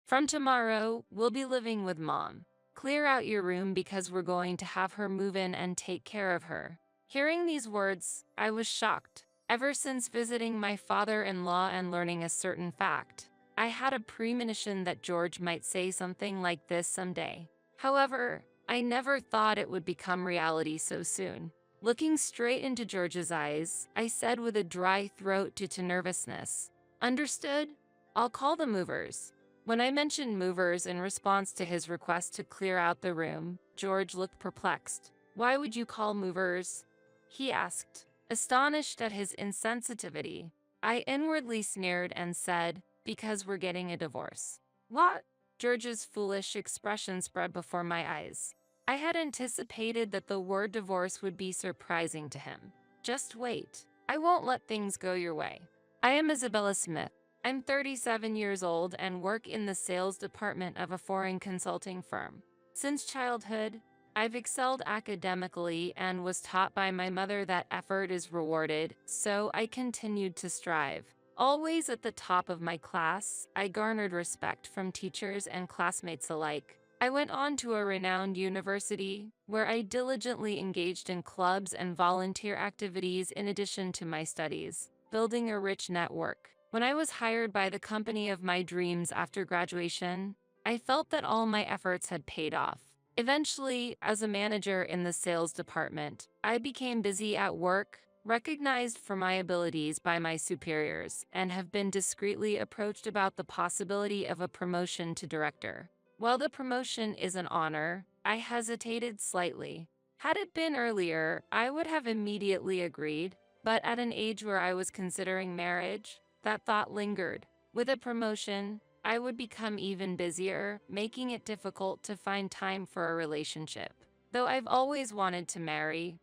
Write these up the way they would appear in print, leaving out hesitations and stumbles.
From tomorrow, we'll be living with Mom. Clear out your room because we're going to have her move in and take care of her. Hearing these words, I was shocked. Ever since visiting my father-in-law and learning a certain fact, I had a premonition that George might say something like this someday. However, I never thought it would become reality so soon. Looking straight into George's eyes, I said with a dry throat due to nervousness, "Understood? I'll call the movers." When I mentioned movers in response to his request to clear out the room, George looked perplexed. "Why would you call movers?" he asked, astonished at his insensitivity. I inwardly sneered and said, "Because we're getting a divorce." "What?" George's foolish expression spread before my eyes. I had anticipated that the word divorce would be surprising to him. "Just wait. I won't let things go your way. I am Isabella Smith. I'm 37 years old and work in the sales department of a foreign consulting firm. Since childhood, I've excelled academically and was taught by my mother that effort is rewarded, so I continued to strive. Always at the top of my class, I garnered respect from teachers and classmates alike. I went on to a renowned university, where I diligently engaged in clubs and volunteer activities in addition to my studies, building a rich network. When I was hired by the company of my dreams after graduation, I felt that all my efforts had paid off. Eventually, as a manager in the sales department, I became busy at work, recognized for my abilities by my superiors, and have been discreetly approached about the possibility of a promotion to director. While the promotion is an honor, I hesitated slightly. Had it been earlier, I would have immediately agreed, but at an age where I was considering marriage, that thought lingered. With a promotion, I would become even busier, making it difficult to find time for a relationship. Though I've always wanted to marry,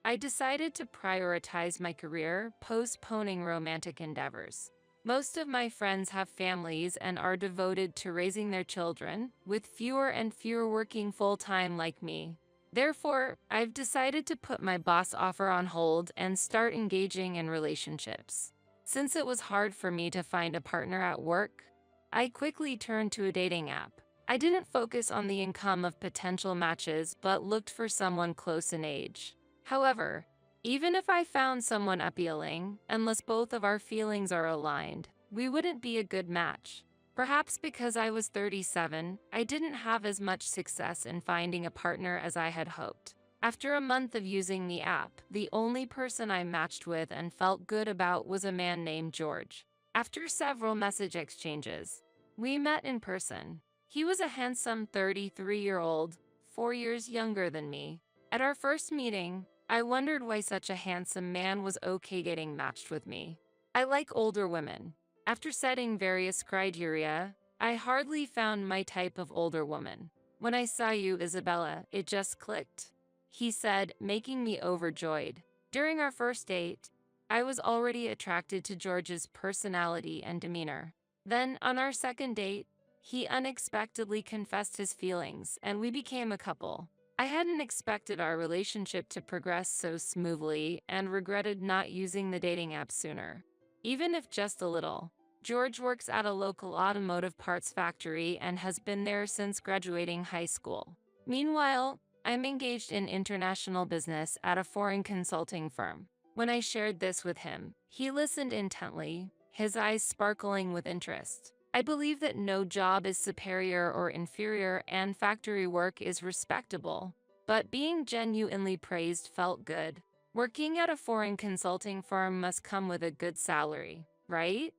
I decided to prioritize my career, postponing romantic endeavors. Most of my friends have families and are devoted to raising their children, with fewer and fewer working full-time like me. Therefore, I've decided to put my boss offer on hold and start engaging in relationships. Since it was hard for me to find a partner at work, I quickly turned to a dating app. I didn't focus on the income of potential matches but looked for someone close in age. However, even if I found someone appealing, unless both of our feelings are aligned, we wouldn't be a good match. Perhaps because I was 37, I didn't have as much success in finding a partner as I had hoped. After a month of using the app, the only person I matched with and felt good about was a man named George. After several message exchanges, we met in person. He was a handsome 33-year-old, 4 years younger than me. At our first meeting, I wondered why such a handsome man was okay getting matched with me. I like older women. After setting various criteria, I hardly found my type of older woman. "When I saw you, Isabella, it just clicked," he said, making me overjoyed. During our first date, I was already attracted to George's personality and demeanor. Then, on our second date, he unexpectedly confessed his feelings, and we became a couple. I hadn't expected our relationship to progress so smoothly and regretted not using the dating app sooner. Even if just a little. George works at a local automotive parts factory and has been there since graduating high school. Meanwhile, I'm engaged in international business at a foreign consulting firm. When I shared this with him, he listened intently, his eyes sparkling with interest. I believe that no job is superior or inferior and factory work is respectable, but being genuinely praised felt good. Working at a foreign consulting firm must come with a good salary, right?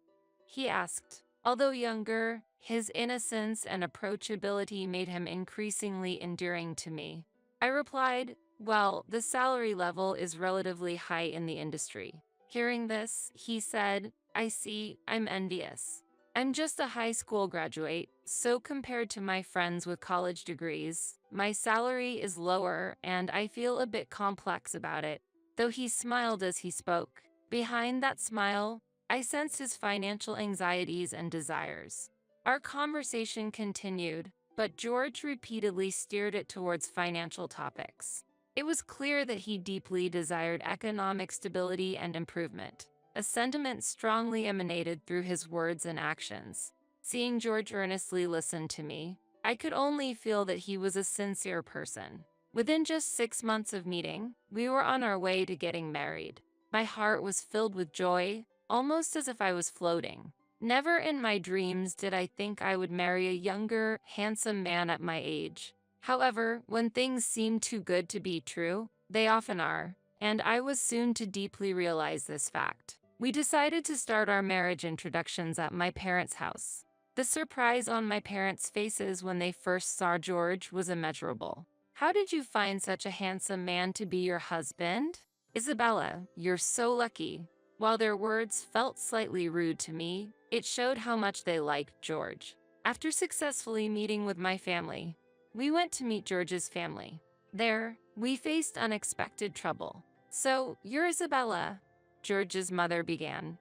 He asked. Although younger, his innocence and approachability made him increasingly endearing to me. I replied, "Well, the salary level is relatively high in the industry." Hearing this, he said, "I see, I'm envious. I'm just a high school graduate, so compared to my friends with college degrees, my salary is lower and I feel a bit complex about it." Though he smiled as he spoke, behind that smile, I sensed his financial anxieties and desires. Our conversation continued, but George repeatedly steered it towards financial topics. It was clear that he deeply desired economic stability and improvement, a sentiment strongly emanated through his words and actions. Seeing George earnestly listen to me, I could only feel that he was a sincere person. Within just 6 months of meeting, we were on our way to getting married. My heart was filled with joy, almost as if I was floating. Never in my dreams did I think I would marry a younger, handsome man at my age. However, when things seem too good to be true, they often are, and I was soon to deeply realize this fact. We decided to start our marriage introductions at my parents' house. The surprise on my parents' faces when they first saw George was immeasurable. "How did you find such a handsome man to be your husband?" "Isabella, you're so lucky." While their words felt slightly rude to me, it showed how much they liked George. After successfully meeting with my family, we went to meet George's family. There, we faced unexpected trouble. "So, you're Isabella," George's mother began.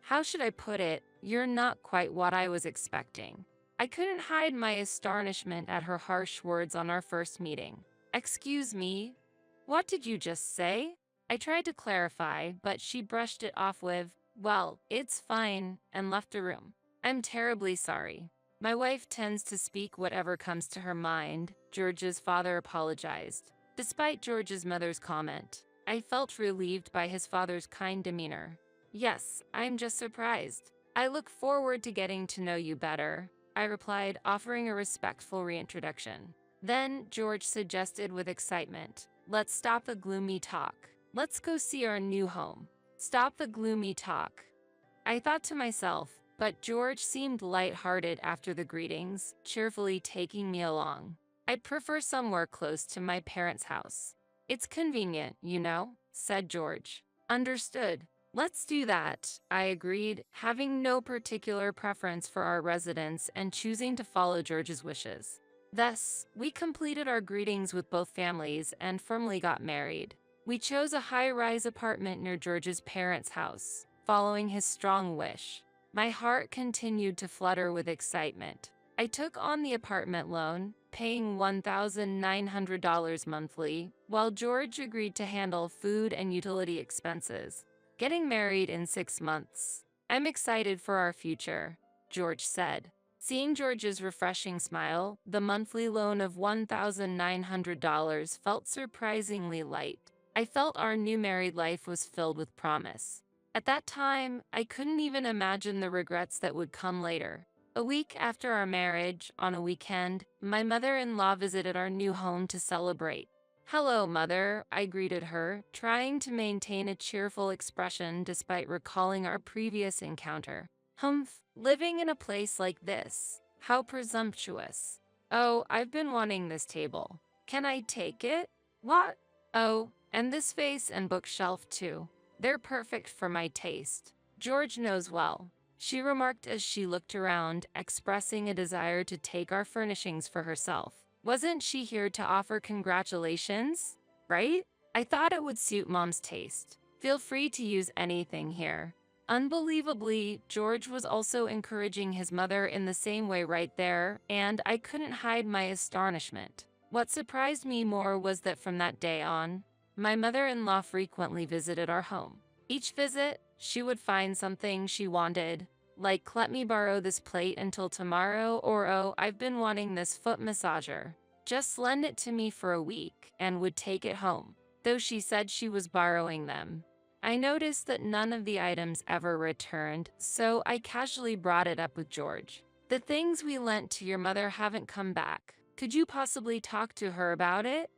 How should I put it? You're not quite what I was expecting." I couldn't hide my astonishment at her harsh words on our first meeting. "Excuse me? What did you just say?" I tried to clarify, but she brushed it off with, "Well, it's fine," and left the room. "I'm terribly sorry. My wife tends to speak whatever comes to her mind," George's father apologized. Despite George's mother's comment, I felt relieved by his father's kind demeanor. "Yes, I'm just surprised. I look forward to getting to know you better," I replied, offering a respectful reintroduction. Then George suggested with excitement, "Let's stop the gloomy talk. Let's go see our new home." Stop the gloomy talk. I thought to myself, but George seemed light-hearted after the greetings, cheerfully taking me along. "I'd prefer somewhere close to my parents' house. It's convenient, you know," said George. "Understood. Let's do that," I agreed, having no particular preference for our residence and choosing to follow George's wishes. Thus, we completed our greetings with both families and firmly got married. We chose a high-rise apartment near George's parents' house, following his strong wish. My heart continued to flutter with excitement. I took on the apartment loan, paying $1,900 monthly, while George agreed to handle food and utility expenses. "Getting married in 6 months. I'm excited for our future," George said. Seeing George's refreshing smile, the monthly loan of $1,900 felt surprisingly light. I felt our new married life was filled with promise. At that time, I couldn't even imagine the regrets that would come later. A week after our marriage, on a weekend, my mother-in-law visited our new home to celebrate. "Hello, Mother," I greeted her, trying to maintain a cheerful expression despite recalling our previous encounter. Living in a place like this. How presumptuous." "Oh, I've been wanting this table. Can I take it?" "What?" "Oh, and this vase and bookshelf too. They're perfect for my taste. George knows well," she remarked as she looked around, expressing a desire to take our furnishings for herself. Wasn't she here to offer congratulations? Right? I thought it would suit Mom's taste. "Feel free to use anything here." Unbelievably, George was also encouraging his mother in the same way right there, and I couldn't hide my astonishment. What surprised me more was that from that day on, my mother-in-law frequently visited our home. Each visit, she would find something she wanted, like, "Let me borrow this plate until tomorrow," or, "Oh, I've been wanting this foot massager. Just lend it to me for a week," and would take it home. Though she said she was borrowing them, I noticed that none of the items ever returned, so I casually brought it up with George. "The things we lent to your mother haven't come back. Could you possibly talk to her about it?"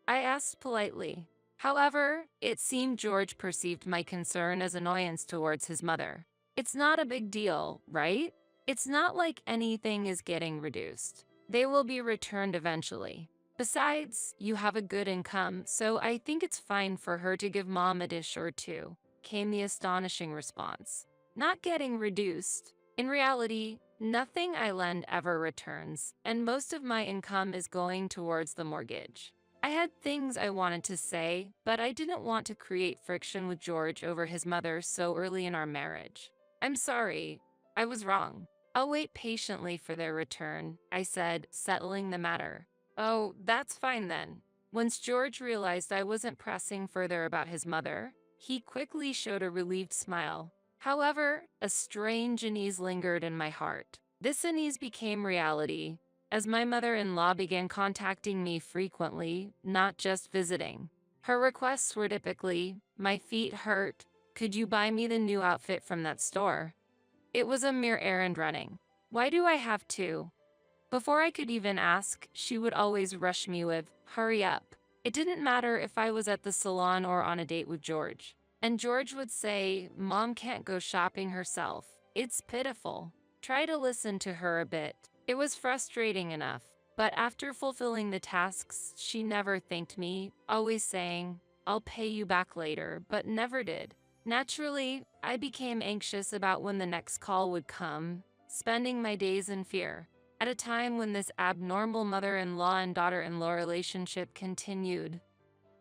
I asked politely. However, it seemed George perceived my concern as annoyance towards his mother. "It's not a big deal, right? It's not like anything is getting reduced. They will be returned eventually. Besides, you have a good income, so I think it's fine for her to give Mom a dish or two," came the astonishing response. "Not getting reduced. In reality, nothing I lend ever returns, and most of my income is going towards the mortgage." I had things I wanted to say, but I didn't want to create friction with George over his mother so early in our marriage. "I'm sorry. I was wrong. I'll wait patiently for their return," I said, settling the matter. "Oh, that's fine then." Once George realized I wasn't pressing further about his mother, he quickly showed a relieved smile. However, a strange unease lingered in my heart. This unease became reality as my mother-in-law began contacting me frequently, not just visiting. Her requests were typically, "My feet hurt. Could you buy me the new outfit from that store?" It was a mere errand running. "Why do I have to?" Before I could even ask, she would always rush me with, "Hurry up." It didn't matter if I was at the salon or on a date with George. And George would say, "Mom can't go shopping herself. It's pitiful. Try to listen to her a bit." It was frustrating enough. But after fulfilling the tasks, she never thanked me, always saying, "I'll pay you back later," but never did. Naturally, I became anxious about when the next call would come, spending my days in fear. At a time when this abnormal mother-in-law and daughter-in-law relationship continued,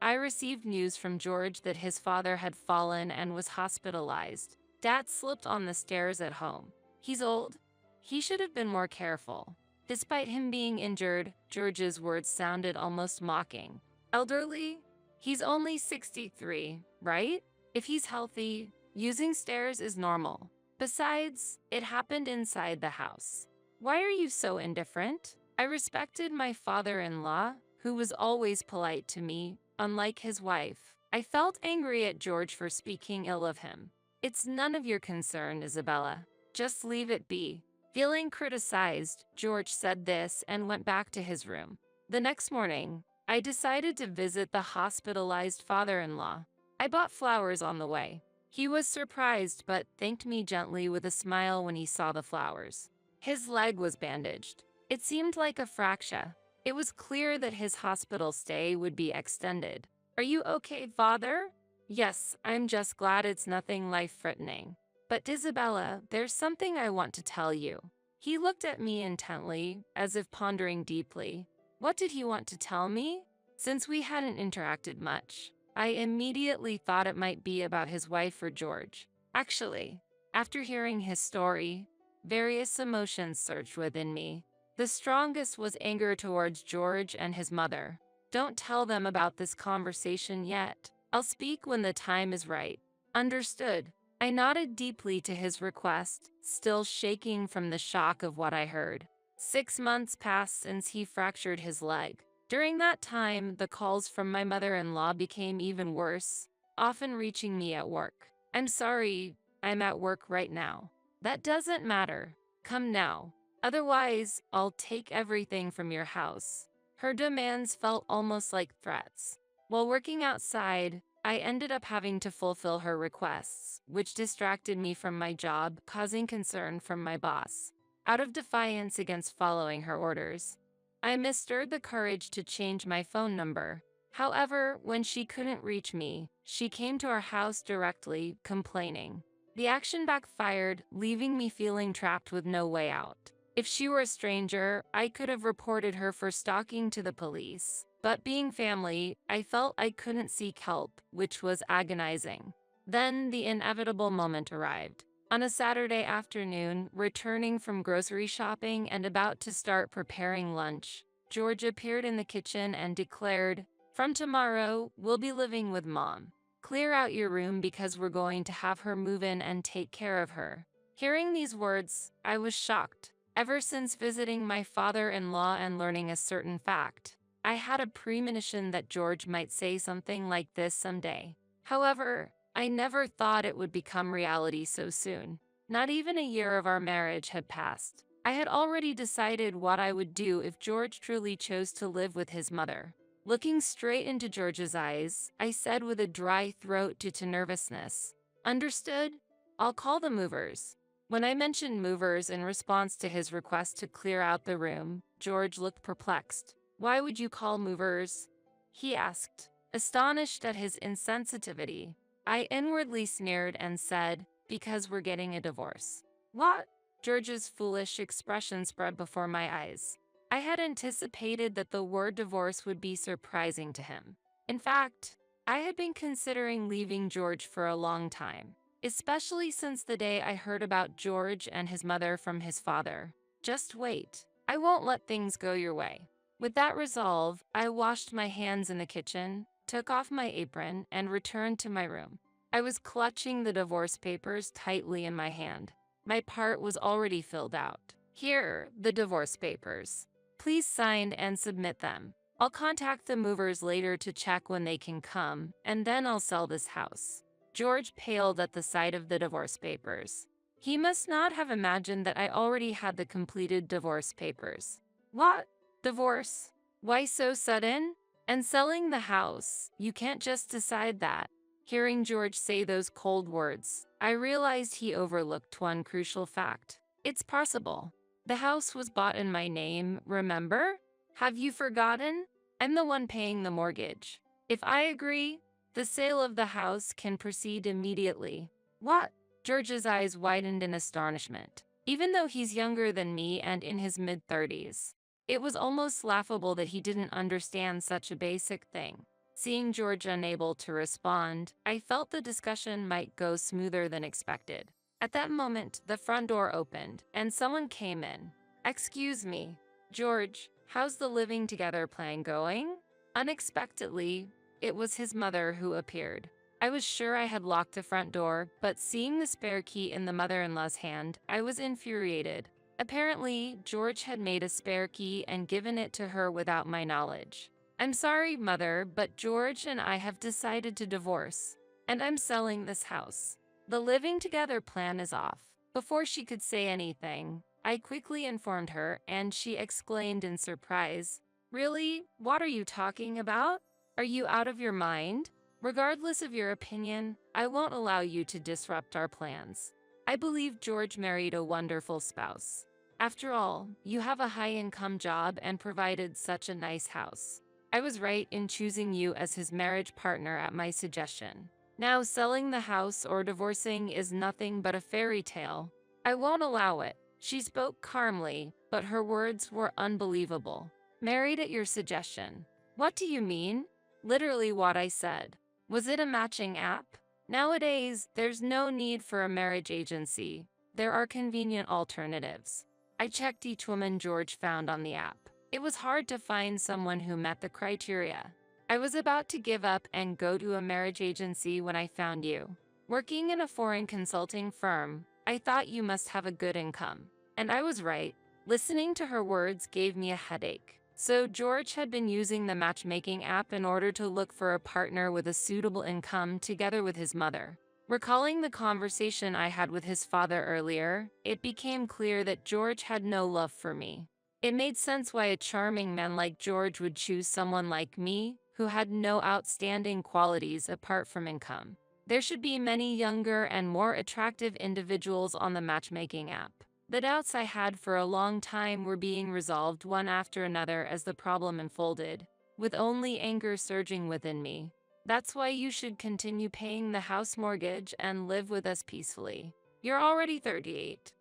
I received news from George that his father had fallen and was hospitalized. Dad slipped on the stairs at home. "He's old. He should have been more careful." Despite him being injured, George's words sounded almost mocking. "Elderly? He's only 63, right? If he's healthy, using stairs is normal. Besides, it happened inside the house. Why are you so indifferent?" I respected my father-in-law, who was always polite to me, unlike his wife. I felt angry at George for speaking ill of him. "It's none of your concern, Isabella. Just leave it be." Feeling criticized, George said this and went back to his room. The next morning, I decided to visit the hospitalized father-in-law. I bought flowers on the way. He was surprised but thanked me gently with a smile when he saw the flowers. His leg was bandaged. It seemed like a fracture. It was clear that his hospital stay would be extended. "Are you okay, Father?" "Yes, I'm just glad it's nothing life-threatening. But Isabella, there's something I want to tell you." He looked at me intently, as if pondering deeply. What did he want to tell me? Since we hadn't interacted much, I immediately thought it might be about his wife or George. Actually, after hearing his story, various emotions surged within me. The strongest was anger towards George and his mother. "Don't tell them about this conversation yet. I'll speak when the time is right." "Understood." I nodded deeply to his request, still shaking from the shock of what I heard. 6 months passed since he fractured his leg. During that time, the calls from my mother-in-law became even worse, often reaching me at work. "I'm sorry, I'm at work right now." "That doesn't matter. Come now. Otherwise, I'll take everything from your house." Her demands felt almost like threats. While working outside, I ended up having to fulfill her requests, which distracted me from my job, causing concern from my boss. Out of defiance against following her orders, I mustered the courage to change my phone number. However, when she couldn't reach me, she came to our house directly, complaining. The action backfired, leaving me feeling trapped with no way out. If she were a stranger, I could have reported her for stalking to the police. But being family, I felt I couldn't seek help, which was agonizing. Then the inevitable moment arrived. On a Saturday afternoon, returning from grocery shopping and about to start preparing lunch, George appeared in the kitchen and declared, "From tomorrow, we'll be living with Mom. Clear out your room because we're going to have her move in and take care of her." Hearing these words, I was shocked. Ever since visiting my father-in-law and learning a certain fact, I had a premonition that George might say something like this someday. However, I never thought it would become reality so soon. Not even a year of our marriage had passed. I had already decided what I would do if George truly chose to live with his mother. Looking straight into George's eyes, I said with a dry throat due to nervousness, "Understood? I'll call the movers." When I mentioned movers in response to his request to clear out the room, George looked perplexed. "Why would you call movers?" he asked, astonished at his insensitivity. I inwardly sneered and said, "Because we're getting a divorce." "What?" George's foolish expression spread before my eyes. I had anticipated that the word divorce would be surprising to him. In fact, I had been considering leaving George for a long time, especially since the day I heard about George and his mother from his father. "Just wait. I won't let things go your way." With that resolve, I washed my hands in the kitchen, took off my apron, and returned to my room. I was clutching the divorce papers tightly in my hand. My part was already filled out. Here, the divorce papers. Please sign and submit them. I'll contact the movers later to check when they can come, and then I'll sell this house. George paled at the sight of the divorce papers. He must not have imagined that I already had the completed divorce papers. What? Divorce? Why so sudden? And selling the house, you can't just decide that. Hearing George say those cold words, I realized he overlooked one crucial fact. It's possible. The house was bought in my name, remember? Have you forgotten? I'm the one paying the mortgage. If I agree, the sale of the house can proceed immediately. What? George's eyes widened in astonishment. Even though he's younger than me and in his mid-30s, it was almost laughable that he didn't understand such a basic thing. Seeing George unable to respond, I felt the discussion might go smoother than expected. At that moment, the front door opened, and someone came in. Excuse me, George, how's the living together plan going? Unexpectedly, it was his mother who appeared. I was sure I had locked the front door, but seeing the spare key in the mother-in-law's hand, I was infuriated. Apparently, George had made a spare key and given it to her without my knowledge. I'm sorry, Mother, but George and I have decided to divorce, and I'm selling this house. The living together plan is off. Before she could say anything, I quickly informed her, and she exclaimed in surprise, Really? What are you talking about? Are you out of your mind? Regardless of your opinion, I won't allow you to disrupt our plans. I believe George married a wonderful spouse. After all, you have a high-income job and provided such a nice house. I was right in choosing you as his marriage partner at my suggestion. Now selling the house or divorcing is nothing but a fairy tale. I won't allow it. She spoke calmly, but her words were unbelievable. Married at your suggestion. What do you mean? Literally what I said. Was it a matching app? Nowadays, there's no need for a marriage agency. There are convenient alternatives. I checked each woman George found on the app. It was hard to find someone who met the criteria. I was about to give up and go to a marriage agency when I found you. Working in a foreign consulting firm, I thought you must have a good income. And I was right. Listening to her words gave me a headache. So George had been using the matchmaking app in order to look for a partner with a suitable income together with his mother. Recalling the conversation I had with his father earlier, it became clear that George had no love for me. It made sense why a charming man like George would choose someone like me, who had no outstanding qualities apart from income. There should be many younger and more attractive individuals on the matchmaking app. The doubts I had for a long time were being resolved one after another as the problem unfolded, with only anger surging within me. That's why you should continue paying the house mortgage and live with us peacefully. You're already 38.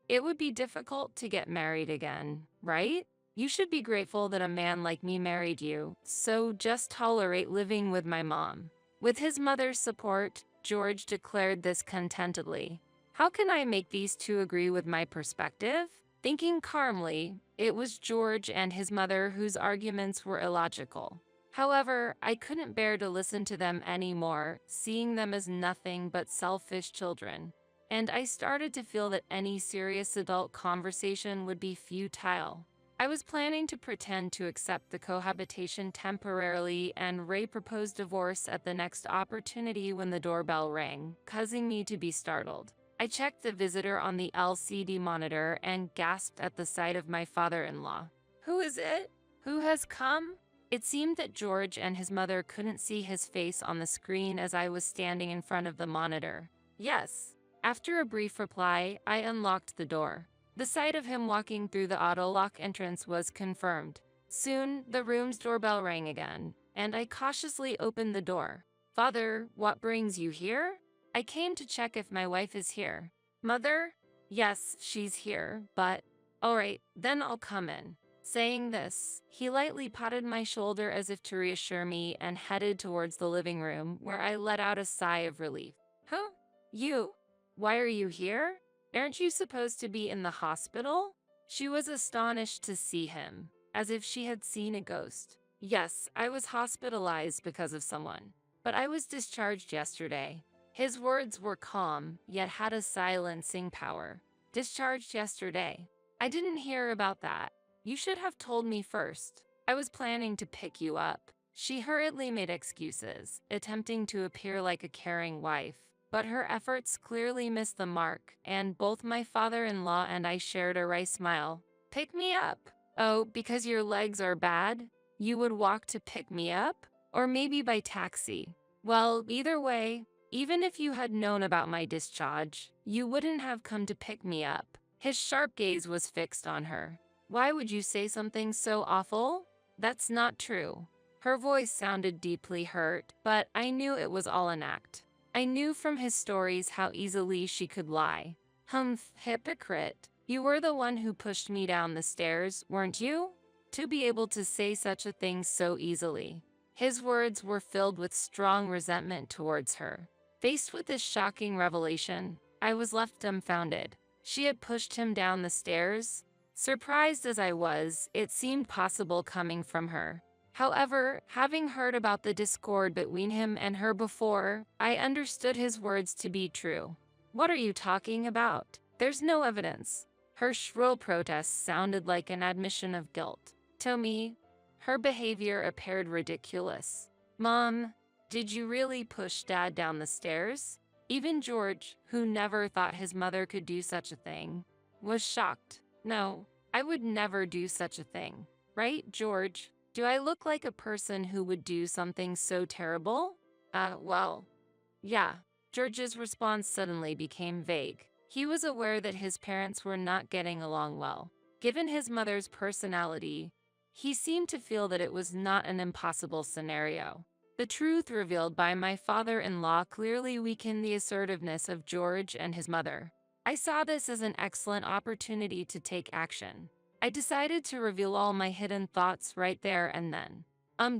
It would be difficult to get married again, right? You should be grateful that a man like me married you, so just tolerate living with my mom. With his mother's support, George declared this contentedly. How can I make these two agree with my perspective? Thinking calmly, it was George and his mother whose arguments were illogical. However, I couldn't bear to listen to them anymore, seeing them as nothing but selfish children. And I started to feel that any serious adult conversation would be futile. I was planning to pretend to accept the cohabitation temporarily and propose divorce at the next opportunity when the doorbell rang, causing me to be startled. I checked the visitor on the LCD monitor and gasped at the sight of my father-in-law. Who is it? Who has come? It seemed that George and his mother couldn't see his face on the screen as I was standing in front of the monitor. Yes. After a brief reply, I unlocked the door. The sight of him walking through the auto-lock entrance was confirmed. Soon, the room's doorbell rang again, and I cautiously opened the door. Father, what brings you here? I came to check if my wife is here. Mother? Yes, she's here, but... Alright, then I'll come in. Saying this, he lightly patted my shoulder as if to reassure me and headed towards the living room, where I let out a sigh of relief. Huh? You? Why are you here? Aren't you supposed to be in the hospital? She was astonished to see him, as if she had seen a ghost. Yes, I was hospitalized because of someone, but I was discharged yesterday. His words were calm, yet had a silencing power. Discharged yesterday. I didn't hear about that. You should have told me first. I was planning to pick you up. She hurriedly made excuses, attempting to appear like a caring wife. But her efforts clearly missed the mark, and both my father-in-law and I shared a wry smile. Pick me up. Oh, because your legs are bad? You would walk to pick me up? Or maybe by taxi? Well, either way, even if you had known about my discharge, you wouldn't have come to pick me up. His sharp gaze was fixed on her. Why would you say something so awful? That's not true. Her voice sounded deeply hurt, but I knew it was all an act. I knew from his stories how easily she could lie. Humph, hypocrite. You were the one who pushed me down the stairs, weren't you? To be able to say such a thing so easily. His words were filled with strong resentment towards her. Faced with this shocking revelation, I was left dumbfounded. She had pushed him down the stairs? Surprised as I was, it seemed possible coming from her. However, having heard about the discord between him and her before, I understood his words to be true. What are you talking about? There's no evidence. Her shrill protest sounded like an admission of guilt. To me, her behavior appeared ridiculous. Mom, did you really push Dad down the stairs? Even George, who never thought his mother could do such a thing, was shocked. No, I would never do such a thing. Right, George? Do I look like a person who would do something so terrible? Well, yeah. George's response suddenly became vague. He was aware that his parents were not getting along well. Given his mother's personality, he seemed to feel that it was not an impossible scenario. The truth revealed by my father-in-law clearly weakened the assertiveness of George and his mother. I saw this as an excellent opportunity to take action. I decided to reveal all my hidden thoughts right there and then.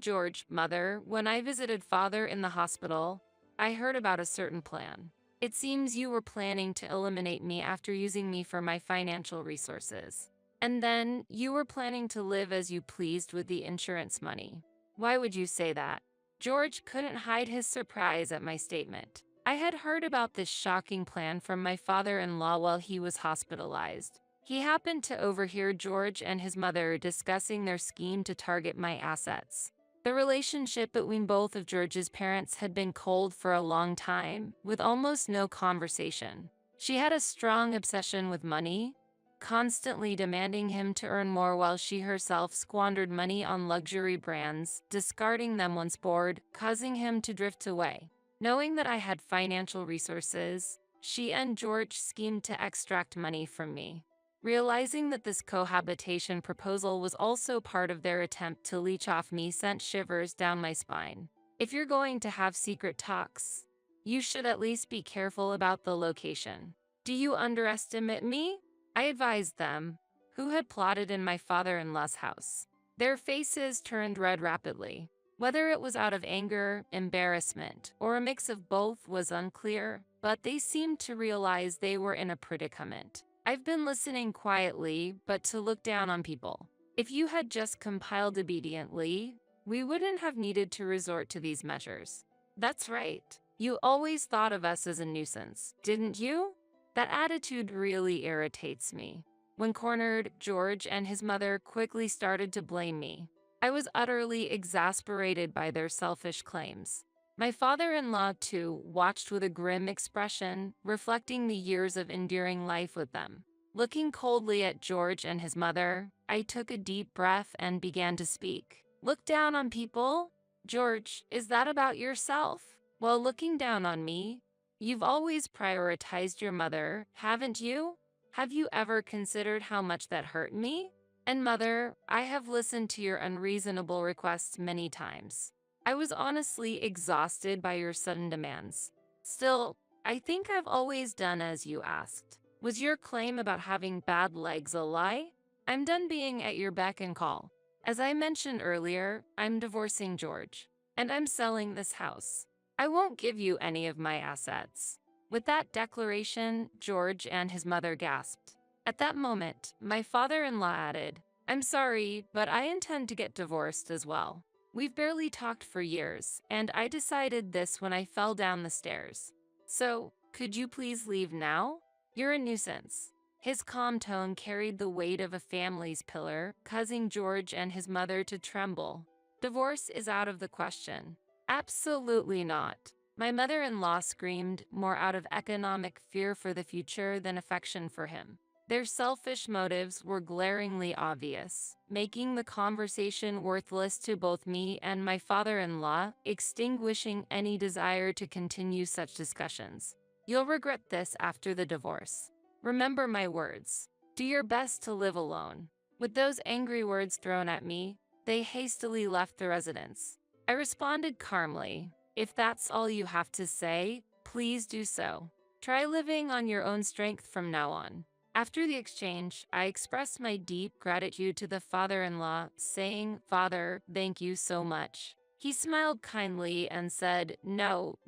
George, Mother, when I visited Father in the hospital, I heard about a certain plan. It seems you were planning to eliminate me after using me for my financial resources. And then, you were planning to live as you pleased with the insurance money. Why would you say that? George couldn't hide his surprise at my statement. I had heard about this shocking plan from my father-in-law while he was hospitalized. He happened to overhear George and his mother discussing their scheme to target my assets. The relationship between both of George's parents had been cold for a long time, with almost no conversation. She had a strong obsession with money, constantly demanding him to earn more while she herself squandered money on luxury brands, discarding them once bored, causing him to drift away. Knowing that I had financial resources, she and George schemed to extract money from me. Realizing that this cohabitation proposal was also part of their attempt to leech off me sent shivers down my spine. If you're going to have secret talks, you should at least be careful about the location. Do you underestimate me? I advised them, who had plotted in my father-in-law's house. Their faces turned red rapidly. Whether it was out of anger, embarrassment, or a mix of both was unclear, but they seemed to realize they were in a predicament. I've been listening quietly, but to look down on people. If you had just compiled obediently, we wouldn't have needed to resort to these measures. That's right. You always thought of us as a nuisance, didn't you? That attitude really irritates me. When cornered, George and his mother quickly started to blame me. I was utterly exasperated by their selfish claims. My father-in-law, too, watched with a grim expression, reflecting the years of enduring life with them. Looking coldly at George and his mother, I took a deep breath and began to speak. Look down on people? George, is that about yourself? While looking down on me, you've always prioritized your mother, haven't you? Have you ever considered how much that hurt me? And Mother, I have listened to your unreasonable requests many times. I was honestly exhausted by your sudden demands. Still, I think I've always done as you asked. Was your claim about having bad legs a lie? I'm done being at your beck and call. As I mentioned earlier, I'm divorcing George, and I'm selling this house. I won't give you any of my assets. With that declaration, George and his mother gasped. At that moment, my father-in-law added, I'm sorry, but I intend to get divorced as well. We've barely talked for years, and I decided this when I fell down the stairs. So, could you please leave now? You're a nuisance. His calm tone carried the weight of a family's pillar, causing George and his mother to tremble. Divorce is out of the question. Absolutely not. My mother-in-law screamed, more out of economic fear for the future than affection for him. Their selfish motives were glaringly obvious, making the conversation worthless to both me and my father-in-law, extinguishing any desire to continue such discussions. You'll regret this after the divorce. Remember my words. Do your best to live alone. With those angry words thrown at me, they hastily left the residence. I responded calmly, if that's all you have to say, please do so. Try living on your own strength from now on. After the exchange, I expressed my deep gratitude to the father-in-law, saying, "Father, thank you so much." He smiled kindly and said, No,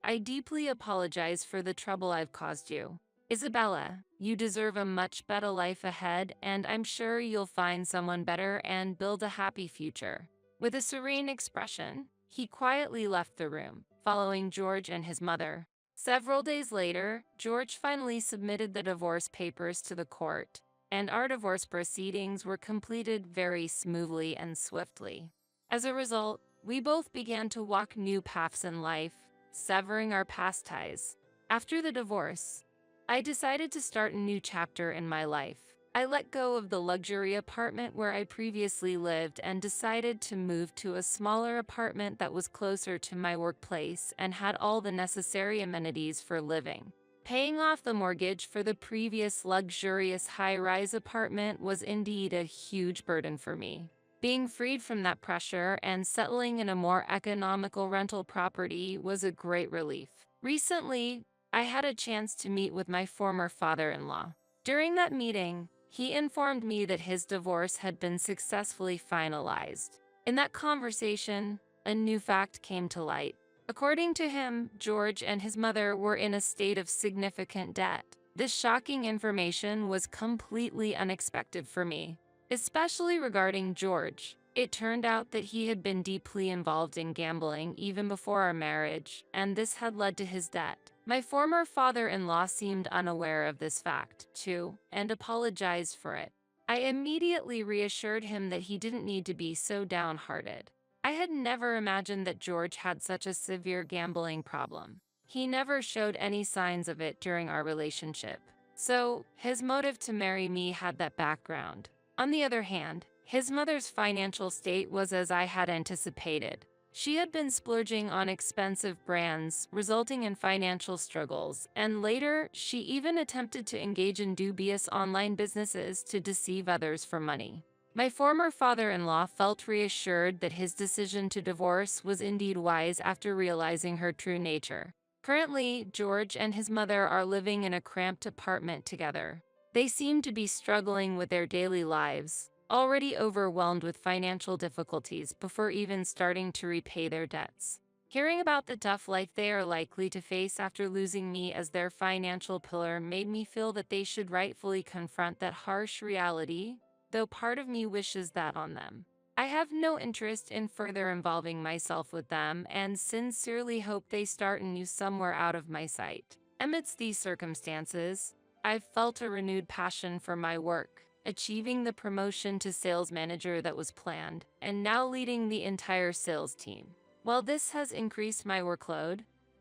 I deeply apologize for the trouble I've caused you. Isabella, you deserve a much better life ahead, and I'm sure you'll find someone better and build a happy future." With a serene expression, he quietly left the room, following George and his mother. Several days later, George finally submitted the divorce papers to the court, and our divorce proceedings were completed very smoothly and swiftly. As a result, we both began to walk new paths in life, severing our past ties. After the divorce, I decided to start a new chapter in my life. I let go of the luxury apartment where I previously lived and decided to move to a smaller apartment that was closer to my workplace and had all the necessary amenities for living. Paying off the mortgage for the previous luxurious high-rise apartment was indeed a huge burden for me. Being freed from that pressure and settling in a more economical rental property was a great relief. Recently, I had a chance to meet with my former father-in-law. During that meeting, he informed me that his divorce had been successfully finalized. In that conversation, a new fact came to light. According to him, George and his mother were in a state of significant debt. This shocking information was completely unexpected for me, especially regarding George. It turned out that he had been deeply involved in gambling even before our marriage, and this had led to his debt. My former father-in-law seemed unaware of this fact, too, and apologized for it. I immediately reassured him that he didn't need to be so downhearted. I had never imagined that George had such a severe gambling problem. He never showed any signs of it during our relationship, so his motive to marry me had that background. On the other hand, his mother's financial state was as I had anticipated. She had been splurging on expensive brands, resulting in financial struggles, and later, she even attempted to engage in dubious online businesses to deceive others for money. My former father-in-law felt reassured that his decision to divorce was indeed wise after realizing her true nature. Currently, George and his mother are living in a cramped apartment together. They seem to be struggling with their daily lives, already overwhelmed with financial difficulties before even starting to repay their debts. Hearing about the tough life they are likely to face after losing me as their financial pillar made me feel that they should rightfully confront that harsh reality, though part of me wishes that on them. I have no interest in further involving myself with them and sincerely hope they start anew somewhere out of my sight. Amidst these circumstances, I've felt a renewed passion for my work, achieving the promotion to sales manager that was planned, and now leading the entire sales team. While this has increased my workload,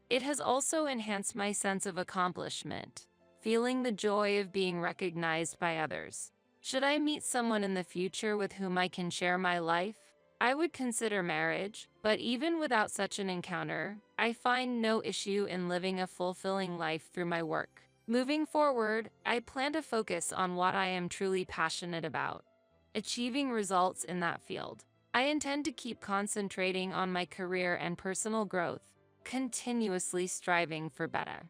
it has also enhanced my sense of accomplishment, feeling the joy of being recognized by others. Should I meet someone in the future with whom I can share my life, I would consider marriage, but even without such an encounter, I find no issue in living a fulfilling life through my work. Moving forward, I plan to focus on what I am truly passionate about, achieving results in that field. I intend to keep concentrating on my career and personal growth, continuously striving for better.